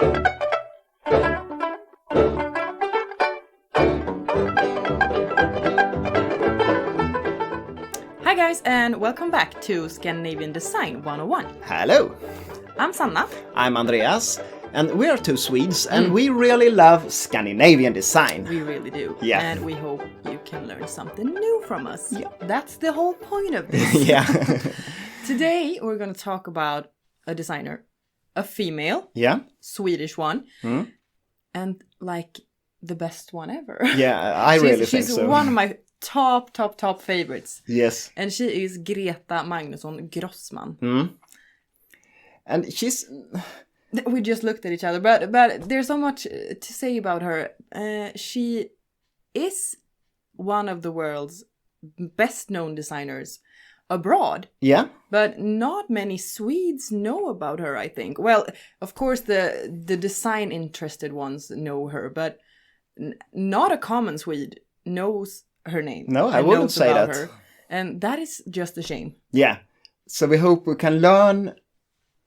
Hi guys, and welcome back to Scandinavian Design 101. Hello! I'm Sanna. I'm Andreas, and we are two Swedes, and we really love Scandinavian design. We really do. Yeah. And we hope you can learn something new from us. Yeah. That's the whole point of this. Yeah. Today we're going to talk about a designer, a female, Yeah. Swedish one, and like the best one ever. Yeah, I really think so. She's one of my top favorites. Yes. And she is Greta Magnusson Grossman. And she's... We just looked at each other, but there's so much to say about her. She is one of the world's best known designers abroad. Yeah. But not many Swedes know about her, I think. Well, of course, the design interested ones know her, but not a common Swede knows her name. No, I wouldn't say that. Her. And that is just a shame. Yeah. So we hope we can learn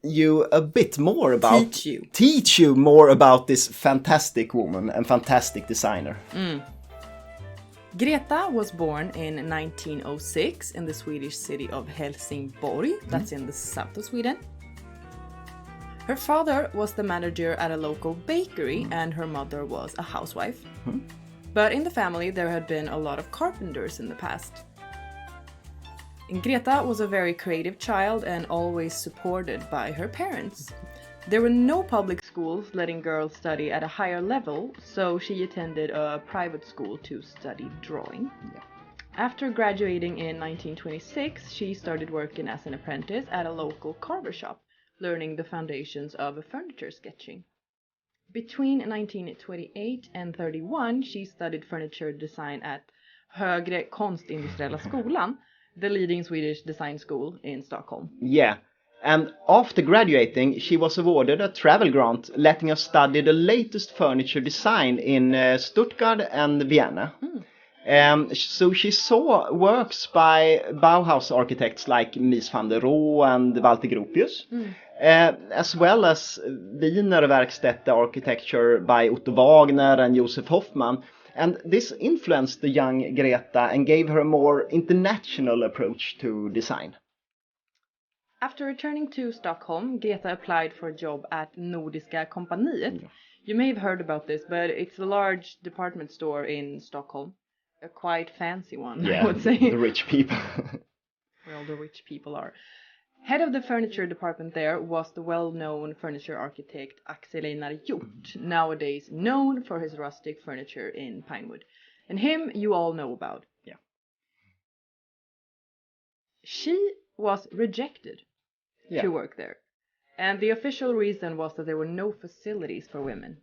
you a bit more about... Teach you more about this fantastic woman and fantastic designer. Greta was born in 1906 in the Swedish city of Helsingborg. That's in the south of Sweden. Her father was the manager at a local bakery and her mother was a housewife. But in the family there had been a lot of carpenters in the past. And Greta was a very creative child and always supported by her parents. There were no public schools letting girls study at a higher level, so she attended a private school to study drawing. After graduating in 1926, she started working as an apprentice at a local carver shop, learning the foundations of furniture sketching. Between 1928 and 31, she studied furniture design at Högre Konstindustriella skolan, the leading Swedish design school in Stockholm. Yeah. And after graduating, she was awarded a travel grant letting her study the latest furniture design in Stuttgart and Vienna. So she saw works by Bauhaus architects like Mies van der Rohe and Walter Gropius, as well as Wiener Werkstätte architecture by Otto Wagner and Josef Hoffmann. And this influenced the young Greta and gave her a more international approach to design. After returning to Stockholm, Greta applied for a job at Nordiska Kompaniet. You may have heard about this, but it's a large department store in Stockholm. A quite fancy one, I would say. The rich people. Where all the rich people are. Head of the furniture department there was the well-known furniture architect Axel Einar Hjort, nowadays known for his rustic furniture in Pinewood. And him you all know about. Yeah. She was rejected to work there. And the official reason was that there were no facilities for women.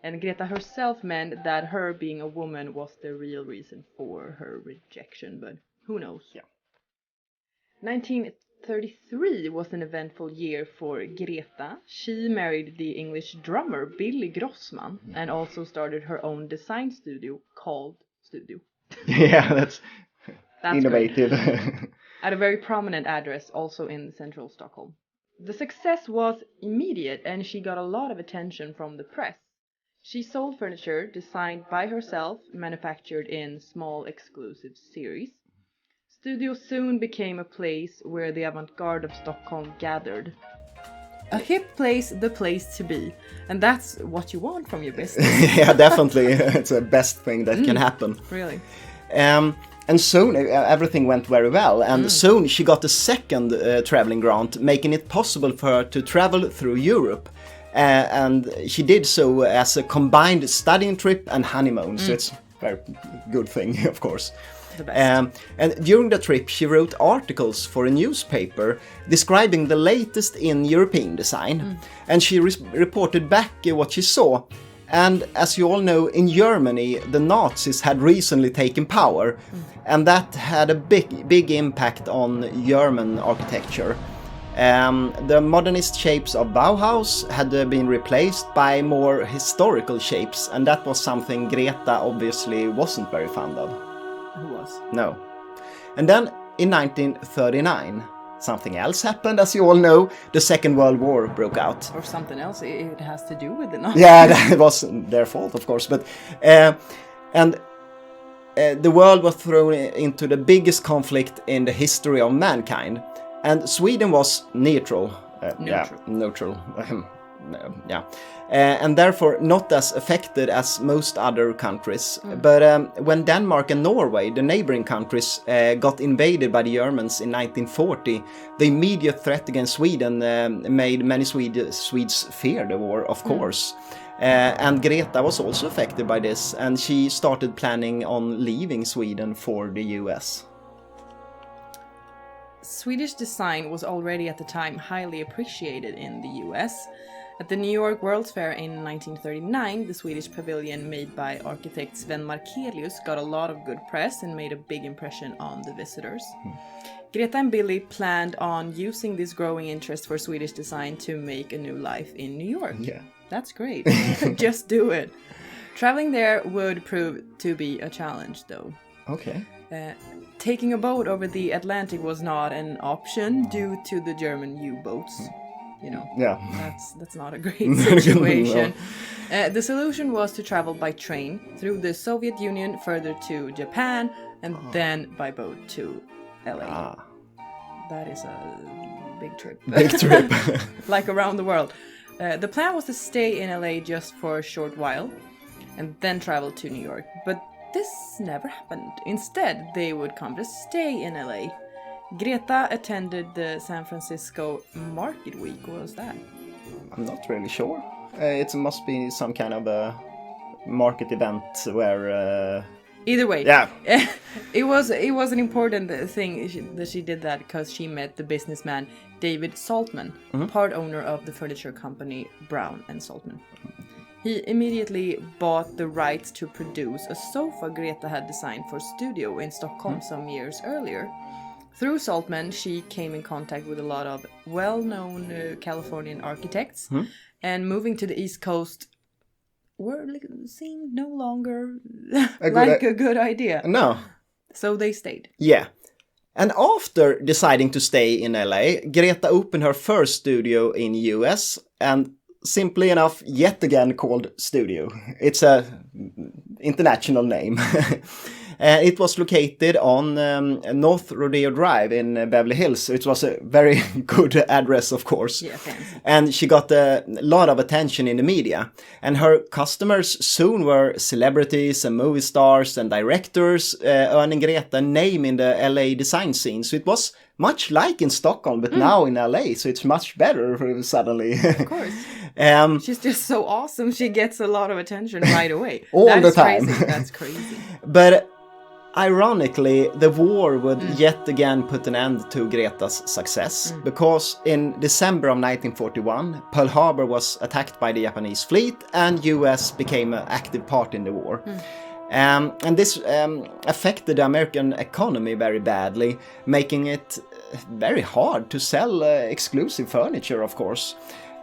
And Greta herself meant that her being a woman was the real reason for her rejection, but who knows? 1933 was an eventful year for Greta. She married the English drummer Billy Grossman and also started her own design studio called Studio. Yeah, that's innovative. At a very prominent address also in central Stockholm. The success was immediate and she got a lot of attention from the press. She sold furniture designed by herself, manufactured in small exclusive series. Studio soon became a place where the avant-garde of Stockholm gathered. A hip place, the place to be. And that's what you want from your business. Yeah, definitely. It's the best thing that can happen. Really. And soon everything went very well. And soon she got a second traveling grant, making it possible for her to travel through Europe. And she did so as a combined studying trip and honeymoon. So it's a very good thing, of course. The best. And during the trip, she wrote articles for a newspaper describing the latest in European design. And she reported back what she saw. And as you all know, in Germany, the Nazis had recently taken power. And that had a big impact on German architecture. The modernist shapes of Bauhaus had been replaced by more historical shapes, and that was something Greta obviously wasn't very fond of. Who was? No. And then in 1939, something else happened, as you all know. The Second World War broke out. Or something else it has to do with it. No? Yeah, that was their fault, of course. But the world was thrown into the biggest conflict in the history of mankind. And Sweden was neutral. Neutral. And therefore not as affected as most other countries. But when Denmark and Norway, the neighboring countries, got invaded by the Germans in 1940, the immediate threat against Sweden made many Swedes fear the war, of course. And Greta was also affected by this, and she started planning on leaving Sweden for the US. Swedish design was already at the time highly appreciated in the US. At the New York World's Fair in 1939, the Swedish pavilion made by architect Sven Markelius got a lot of good press and made a big impression on the visitors. Greta and Billy planned on using this growing interest for Swedish design to make a new life in New York. Yeah. That's great. Just do it. Traveling there would prove to be a challenge, though. Okay. Taking a boat over the Atlantic was not an option due to the German U-boats. Yeah. That's not a great situation. No. The solution was to travel by train through the Soviet Union further to Japan and then by boat to LA. That is a big trip. Big trip. Like around the world. The plan was to stay in LA just for a short while and then travel to New York. But this never happened. Instead, they would come to stay in LA. Greta attended the San Francisco Market Week. What was that? I'm not really sure. It must be some kind of a market event where... Either way, yeah. it was an important thing that she did that because she met the businessman David Saltman, part owner of the furniture company Brown and Saltman. He immediately bought the rights to produce a sofa Greta had designed for studio in Stockholm some years earlier. Through Saltman, she came in contact with a lot of well-known Californian architects, and moving to the East Coast seemed no longer a good idea. No. So they stayed. Yeah. And after deciding to stay in LA, Greta opened her first studio in US, and simply enough, yet again called Studio. It's a international name. It was located on North Rodeo Drive in Beverly Hills. It was a very good address, of course. Yeah, fancy. And she got a lot of attention in the media. And her customers soon were celebrities and movie stars and directors, earning Greta a name in the LA design scene. So it was much like in Stockholm, but now in LA. So it's much better suddenly. Of course. She's just so awesome. She gets a lot of attention right away. All the time. Crazy. That's crazy. But ironically, the war would yet again put an end to Greta's success, because in December of 1941, Pearl Harbor was attacked by the Japanese fleet and US became an active part in the war. And this affected the American economy very badly, making it very hard to sell exclusive furniture, of course.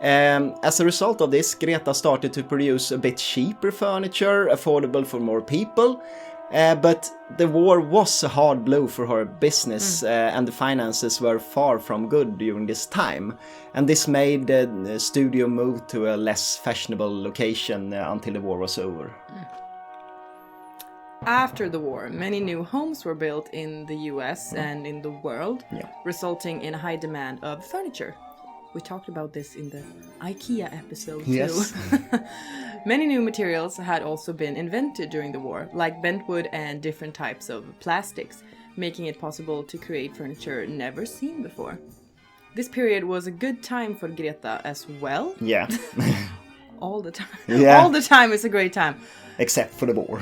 As a result of this, Greta started to produce a bit cheaper furniture, affordable for more people. But the war was a hard blow for her business, and the finances were far from good during this time. And this made the studio move to a less fashionable location until the war was over. After the war, many new homes were built in the US and in the world, resulting in a high demand of furniture. We talked about this in the IKEA episode too. Yes. Many new materials had also been invented during the war, like bentwood and different types of plastics, making it possible to create furniture never seen before. This period was a good time for Greta as well. Yeah. All the time. Yeah. All the time is a great time. Except for the war.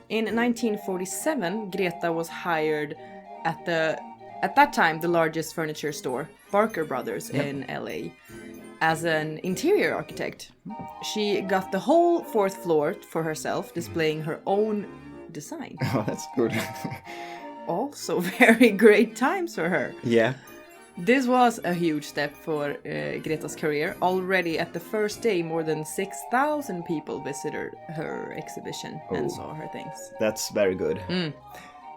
In 1947, Greta was hired at that time the largest furniture store, Barker Brothers, in LA, as an interior architect. She got the whole 4th floor for herself, displaying her own design. Oh, that's good. Also very great times for her. Yeah. This was a huge step for Greta's career. Already at the first day, more than 6,000 people visited her exhibition and saw her things. That's very good.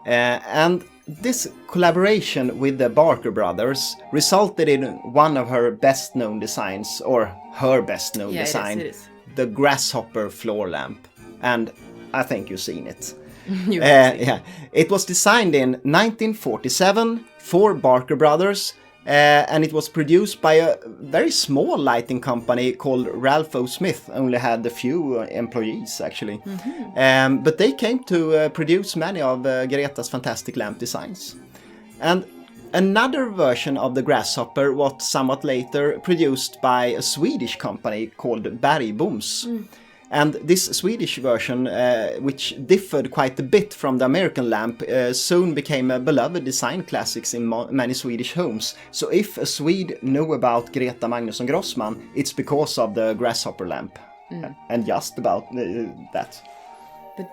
And this collaboration with the Barker brothers resulted in one of her best-known designs, or her best-known design, it is. the Grasshopper floor lamp. And I think you've seen it. Yeah. It was designed in 1947 for Barker brothers, and it was produced by a very small lighting company called Ralph O. Smith. Only had a few employees, actually. But they came to produce many of Greta's fantastic lamp designs. And another version of the Grasshopper was somewhat later produced by a Swedish company called Bergboms. And this Swedish version, which differed quite a bit from the American lamp, soon became a beloved design classics in many Swedish homes. So if a Swede knew about Greta Magnusson Grossman, it's because of the Grasshopper lamp. And just about that. But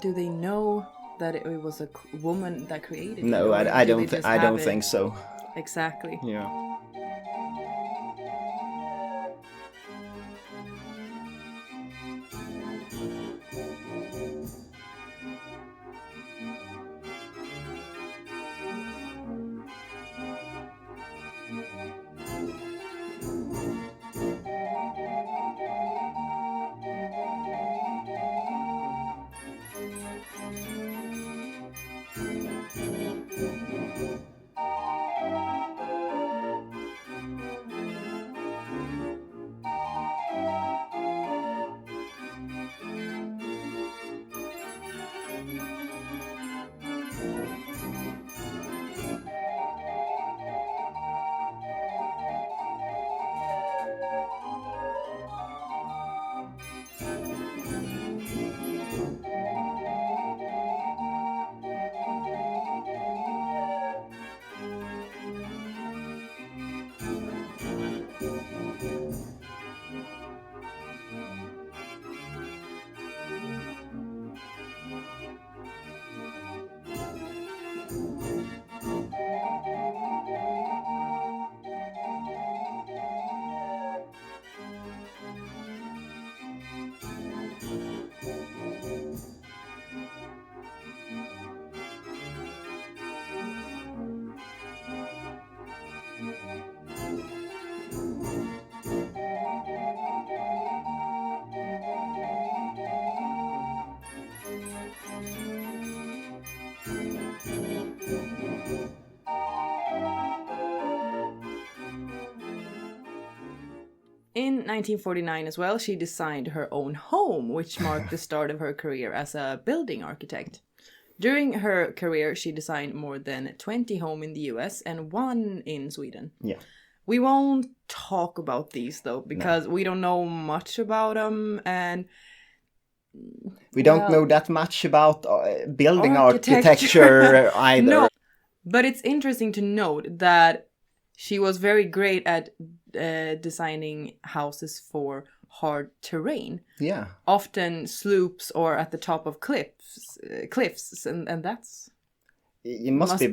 do they know that it was a woman that created it? No, I don't think so. Exactly. Yeah. In 1949 as well, she designed her own home, which marked the start of her career as a building architect. During her career, she designed more than 20 homes in the US and 1 in Sweden. Yeah. We won't talk about these though, because we don't know much about them, and we don't know that much about building architecture either. No, but it's interesting to note that she was very great at designing houses for hard terrain. Yeah. Often slopes or at the top of cliffs, and that's... It must be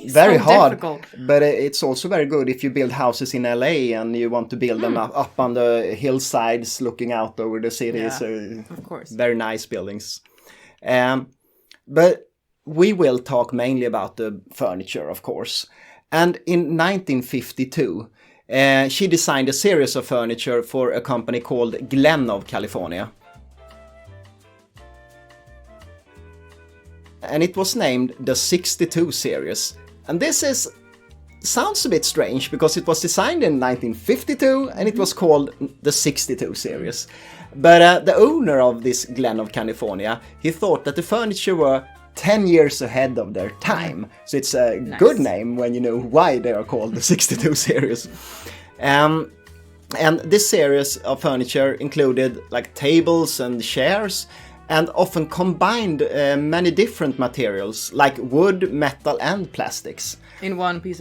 very so hard, difficult. But it's also very good if you build houses in LA and you want to build them up on the hillsides looking out over the city. Yeah, so of course. Very nice buildings. But we will talk mainly about the furniture, of course. And in 1952, she designed a series of furniture for a company called Glen of California. And it was named the 62 series. And this sounds a bit strange because it was designed in 1952 and it was called the 62 series. But the owner of this Glen of California, he thought that the furniture were 10 years ahead of their time. So it's a good name when you know why they are called the 62 series. And this series of furniture included like tables and chairs, and often combined many different materials like wood, metal and plastics. In one piece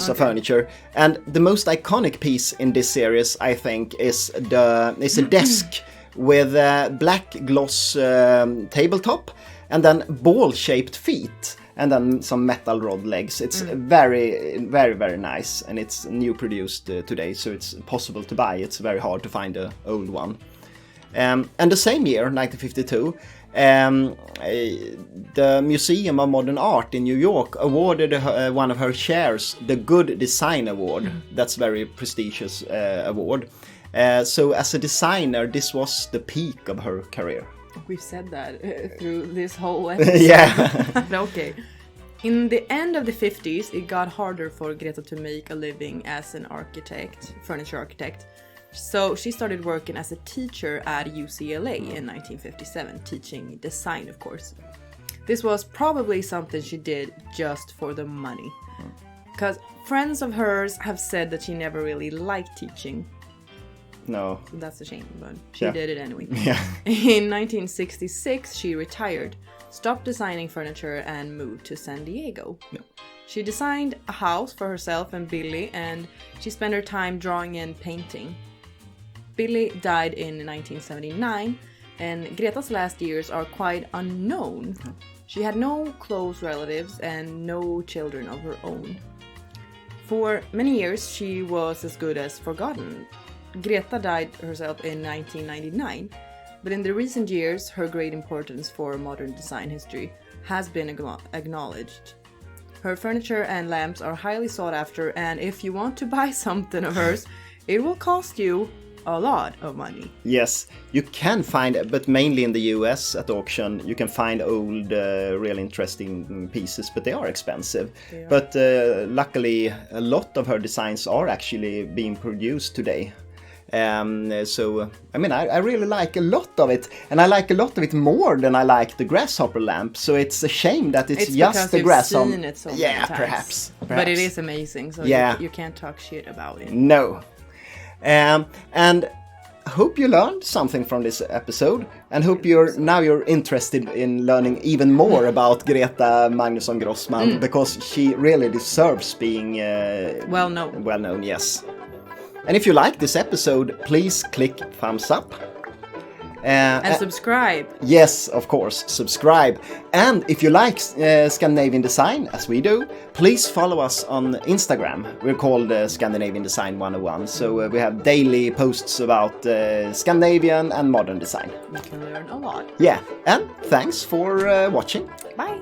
of furniture. And the most iconic piece in this series, I think, is a desk with a black gloss tabletop and then ball-shaped feet and then some metal rod legs. It's very, very, very nice, and it's new produced today, so it's possible to buy. It's very hard to find an old one. And the same year, 1952, the Museum of Modern Art in New York awarded one of her chairs the Good Design Award. That's a very prestigious award. So as a designer, this was the peak of her career. We've said that through this whole episode. Yeah. Okay. In the end of the 50s, it got harder for Greta to make a living as an architect, furniture architect. So she started working as a teacher at UCLA in 1957, teaching design, of course. This was probably something she did just for the money. Because friends of hers have said that she never really liked teaching. No. That's a shame, but she did it anyway. Yeah. In 1966, she retired, stopped designing furniture, and moved to San Diego. Yeah. She designed a house for herself and Billy, and she spent her time drawing and painting. Billy died in 1979, and Greta's last years are quite unknown. She had no close relatives and no children of her own. For many years, she was as good as forgotten. Greta died herself in 1999, but in the recent years, her great importance for modern design history has been acknowledged. Her furniture and lamps are highly sought after, and if you want to buy something of hers, it will cost you a lot of money. Yes, you can find, but mainly in the US at auction, you can find old, really interesting pieces, but they are expensive. They are. But luckily, a lot of her designs are actually being produced today. So, I mean, I really like a lot of it, and I like a lot of it more than I like the Grasshopper lamp. So it's a shame that it's just the Grasshopper. You've seen it so many times. Perhaps. But it is amazing, so you can't talk shit about it. No. And hope you learned something from this episode, and hope you're interested in learning even more about Greta Magnusson Grossman, because she really deserves being well known. Well known, yes. And if you like this episode, please click thumbs up. And subscribe. Yes, of course, subscribe. And if you like Scandinavian design, as we do, please follow us on Instagram. We're called Scandinavian Design 101. So we have daily posts about Scandinavian and modern design. You can learn a lot. Yeah, and thanks for watching. Bye.